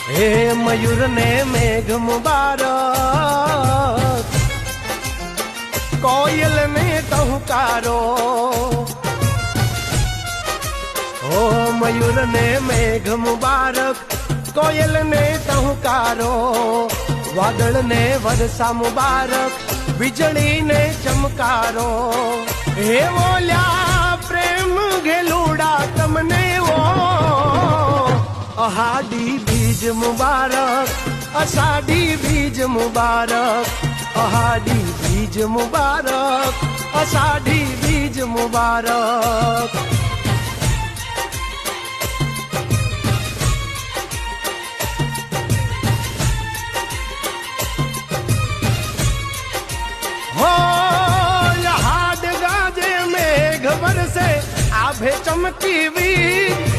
हे मयूर ने मेघ मुबारक, कोयल ने टहुकारो। ओ मयूर ने मेघ मुबारक, कोयल ने टहुकारो। वादळ ने वरसा मुबारक, વીજળી ને ચમકારો। હે બોલ્યા પ્રેમ ઘેલુડા તમને ઓ, અહાડી બીજ મુબારક, અષાઢી બીજ મુબારક, અહાડી બીજ મુબારક, અષાઢી બીજ મુબારક। बरसे आभे चमकी वीज,